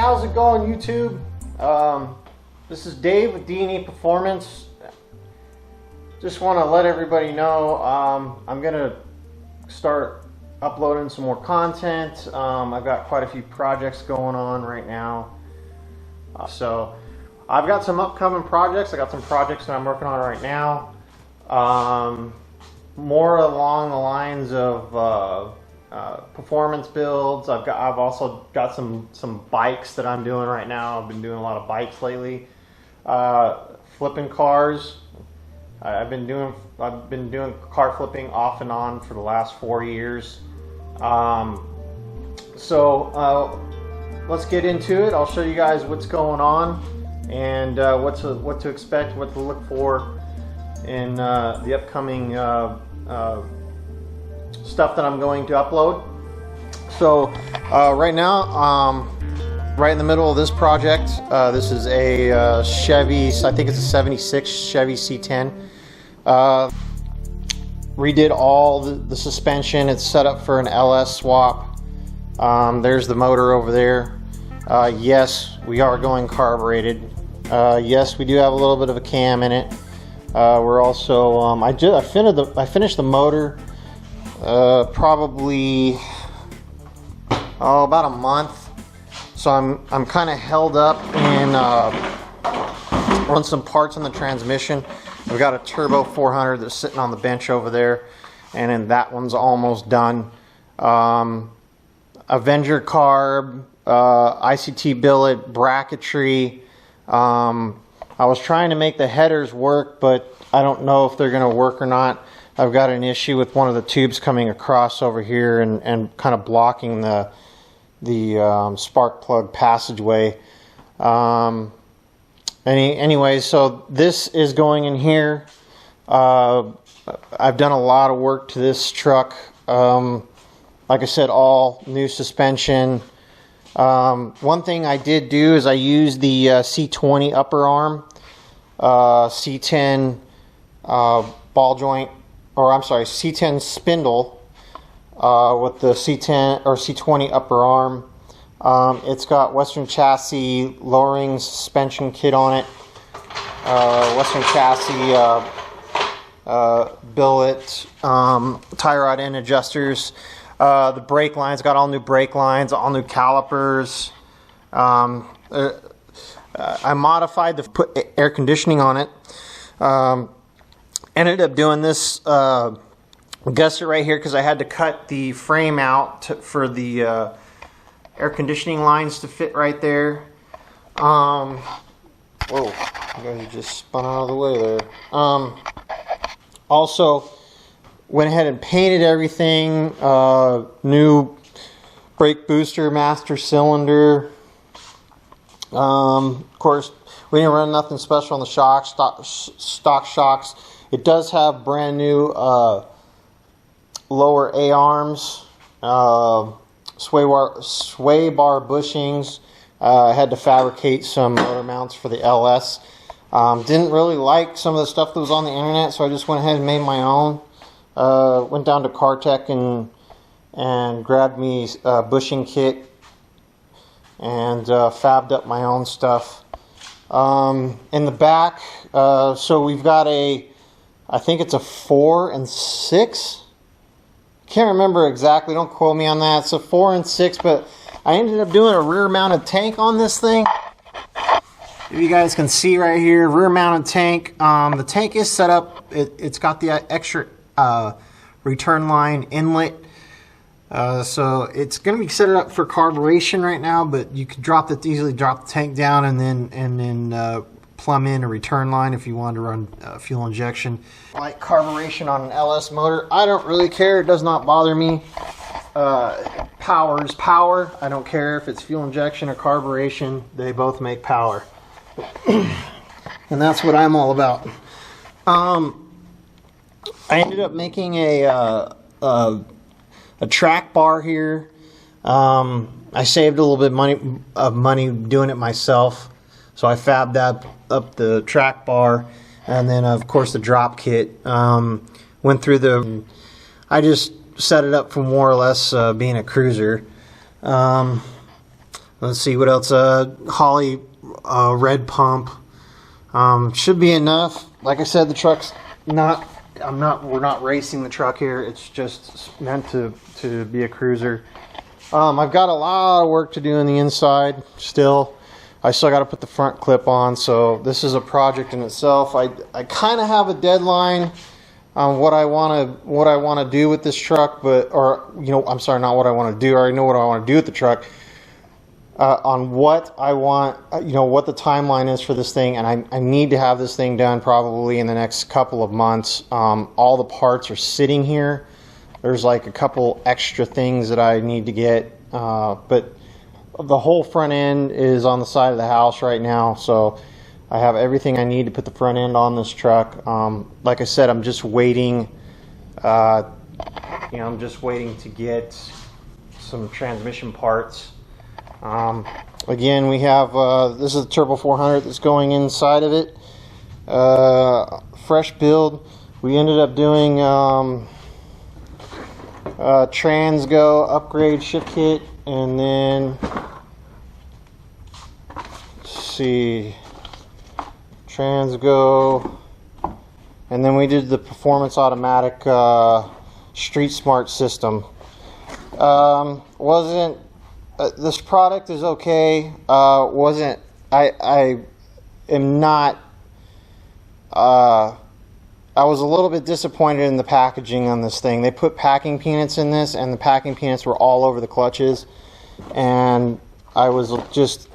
how's it going, YouTube? This is Dave with D&E Performance. Just want to let everybody know I'm going to start uploading some more content. I've got quite a few projects going on right now. So I've got some upcoming projects. I got some projects that I'm working on right now. More along the lines of performance builds. I've also got some bikes that I'm doing right now. I've been doing a lot of bikes lately. Flipping cars. I've been doing car flipping off and on for the last 4 years. So let's get into it. I'll show you guys what's going on and what to expect, what to look for in the upcoming stuff that I'm going to upload. So right now, right in the middle of this project, this is a Chevy, I think it's a 76 Chevy C10. Redid all the suspension. It's set up for an LS swap. There's the motor over there. Yes, we are going carbureted. Yes, we do have a little bit of a cam in it. We're also I finished the motor probably about a month. So I'm kind of held up in on some parts in the transmission. We've got a Turbo 400 that's sitting on the bench over there, and then that one's almost done. Avenger carb, ICT billet, bracketry. I was trying to make the headers work, but I don't know if they're going to work or not. I've got an issue with one of the tubes coming across over here and kind of blocking the spark plug passageway. Anyway, so this is going in here. I've done a lot of work to this truck. Like I said, all new suspension. One thing I did do is I used the C20 upper arm, C10 ball joint, or I'm sorry, C10 spindle with the C10 or C20 upper arm. It's got Western Chassis lowering suspension kit on it, Western Chassis billet, tie rod end adjusters. The brake lines, got all new brake lines, all new calipers. I modified to put air conditioning on it. Ended up doing this gusset right here because I had to cut the frame out for the air conditioning lines to fit right there. Whoa, you guys just spun out of the way there. Also went ahead and painted everything. New brake booster, master cylinder. Of course, we didn't run nothing special on the shocks, stock shocks. It does have brand new lower A-arms, sway bar bushings. I had to fabricate some motor mounts for the LS. Didn't really like some of the stuff that was on the internet, so I just went ahead and made my own. Went down to Cartech and grabbed me a bushing kit and fabbed up my own stuff. In the back, so we've got I think it's a 4 and 6. Can't remember exactly, don't quote me on that. It's a 4 and 6, but I ended up doing a rear mounted tank on this thing. If you guys can see right here, rear mounted tank. The tank is set up, it's got the extra return line inlet. So it's going to be set up for carburation right now, but you could easily drop the tank down and then plumb in a return line if you wanted to run fuel injection. Like carburation on an LS motor, I don't really care. It does not bother me. Power is power. I don't care if it's fuel injection or carburation. They both make power. And that's what I'm all about. I ended up making a track bar here. I saved a little bit of money doing it myself, so I fabbed up the track bar, and then of course the drop kit. Went through I just set it up for more or less being a cruiser. Let's see what else. Holley red pump. Should be enough. Like I said, the truck's not. We're not racing the truck here. It's just meant to be a cruiser. I've got a lot of work to do in the inside still. I still got to put the front clip on, so this is a project in itself. I kind of have a deadline on what I want to do with this truck, I'm sorry, not what I want to do. I already know what I want to do with the truck. On what I want, what the timeline is for this thing, and I need to have this thing done probably in the next couple of months. All the parts are sitting here. There's like a couple extra things that I need to get, but the whole front end is on the side of the house right now, so I have everything I need to put the front end on this truck. Like I said, I'm just waiting. I'm just waiting to get some transmission parts. Again, we have this is the Turbo 400 that's going inside of it. Fresh build. We ended up doing Transgo upgrade ship kit, and then let's see, Transgo, and then we did the Performance Automatic Street Smart system. Wasn't this product is okay. Wasn't I am not. I was a little bit disappointed in the packaging on this thing. They put packing peanuts in this, and the packing peanuts were all over the clutches, and I was just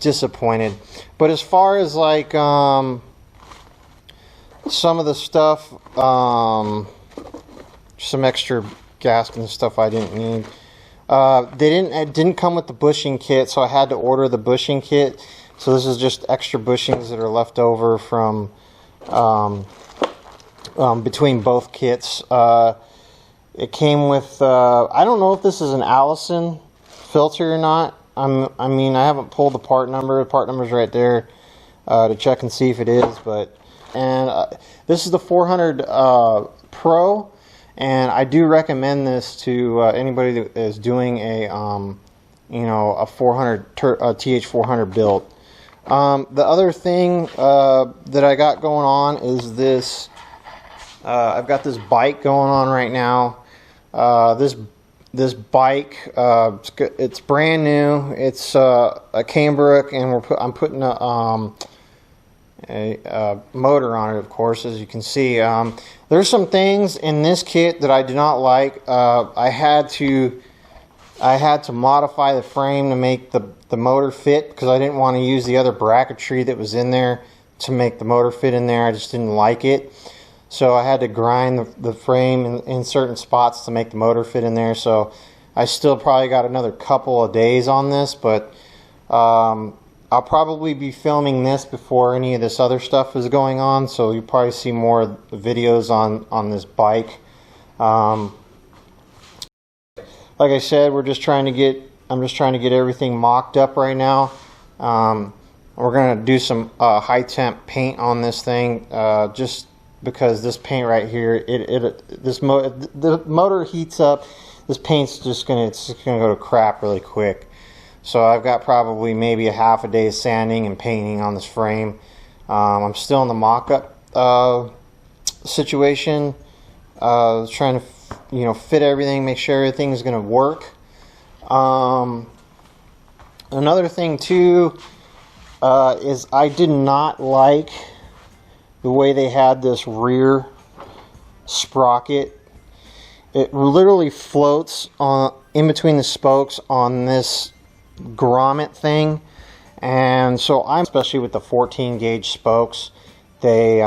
disappointed. But as far as like some of the stuff, some extra gasket and stuff I didn't need. It didn't come with the bushing kit, so I had to order the bushing kit. So this is just extra bushings that are left over from between both kits. It came with I don't know if this is an Allison filter or not. I mean, I haven't pulled the part number. The part number's right there to check and see if it is. And this is the 400 Pro. And I do recommend this to anybody that is doing a 400 TH400 build. The other thing that I got going on is this. I've got this bike going on right now. This bike, it's brand new. It's a Cambric, and I'm putting a motor on it, of course, as you can see. There's some things in this kit that I do not like. I had to modify the frame to make the motor fit, because I didn't want to use the other bracketry that was in there to make the motor fit in there. I just didn't like it. So I had to grind the frame in certain spots to make the motor fit in there. So I still probably got another couple of days on this, but I'll probably be filming this before any of this other stuff is going on, so you'll probably see more videos on this bike. Like I said, I'm just trying to get everything mocked up right now. We're gonna do some high temp paint on this thing, just because this paint right here, the motor heats up. This paint's just gonna go to crap really quick. So I've got probably maybe a half a day of sanding and painting on this frame. I'm still in the mock-up situation, trying to fit everything, make sure everything is going to work. Another thing too is I did not like the way they had this rear sprocket. It literally floats in between the spokes on this grommet thing, and so especially with the 14 gauge spokes, they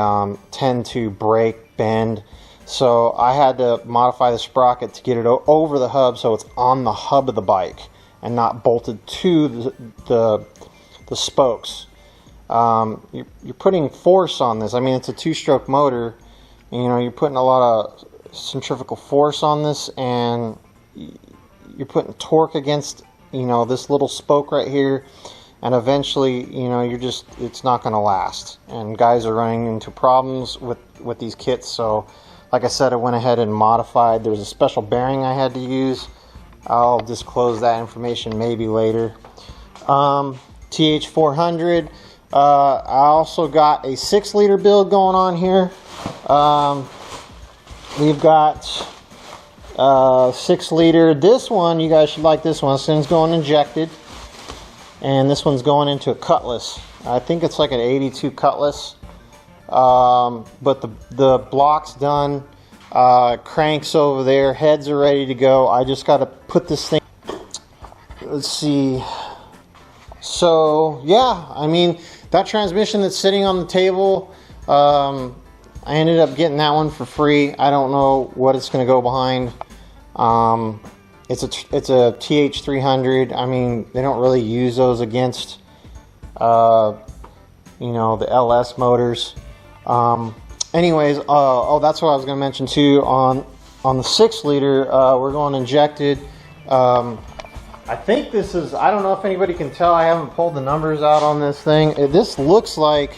tend to break, bend. So I had to modify the sprocket to get it over the hub, so it's on the hub of the bike and not bolted to the spokes. You're putting force on this. I mean, it's a 2-stroke motor. You're putting a lot of centrifugal force on this, and you're putting torque against this little spoke right here, and eventually it's not going to last, and guys are running into problems with these kits. So like I said, I went ahead and modified. There's a special bearing I had to use I'll disclose that information maybe later. TH400. I also got a 6-liter build going on here. We've got 6-liter. This one, you guys should like this one. This one's going injected, and this one's going into a Cutlass. I think it's like an 82 Cutlass, but the block's done. Cranks over there, heads are ready to go. I just got to put this thing. Let's see. So yeah, I mean, that transmission that's sitting on the table, I ended up getting that one for free. I don't know what it's going to go behind. It's a TH300. I mean, they don't really use those against, you know, the LS motors. Anyways, oh, that's what I was going to mention too. On the 6-liter, we're going injected. I think this is, I don't know if anybody can tell, I haven't pulled the numbers out on this thing. This looks like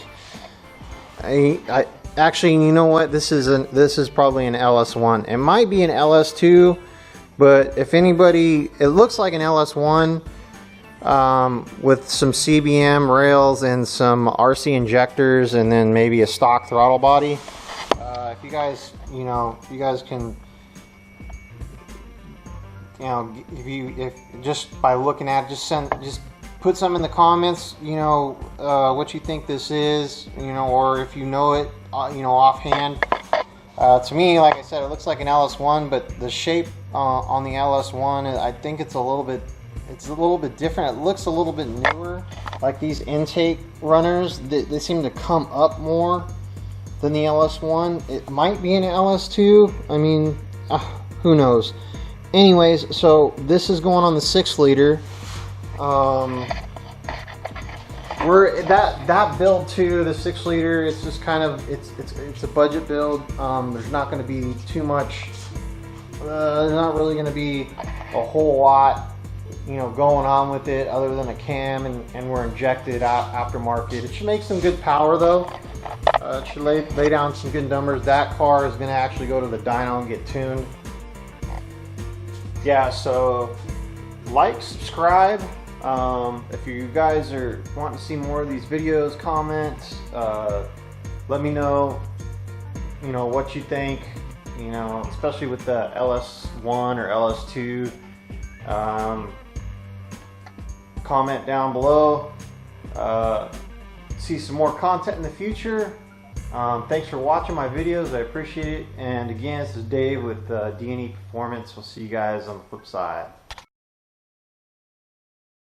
actually, you know what? This is probably an LS1. It might be an LS2, but if anybody, it looks like an LS1 with some CBM rails and some RC injectors, and then maybe a stock throttle body. If you guys, you guys can, if just by looking at it, just put some in the comments, what you think this is, or if you know it, offhand. To me, like I said, it looks like an LS1, but the shape on the LS1, I think it's a little bit different. It looks a little bit newer. Like these intake runners, they seem to come up more than the LS1. It might be an LS2. I mean, who knows? Anyways, so this is going on the 6-liter. We're that build too, the 6-liter. It's just kind of it's a budget build. There's not going to be too much. There's not really going to be a whole lot, going on with it other than a cam, and we're injected aftermarket. It should make some good power though. It should lay down some good numbers. That car is going to actually go to the dyno and get tuned. Yeah, so like, subscribe. If you guys are wanting to see more of these videos, comment. Let me know, what you think. Especially with the LS1 or LS2. Comment down below. See some more content in the future. Thanks for watching my videos. I appreciate it. And again, this is Dave with D&E Performance. We'll see you guys on the flip side.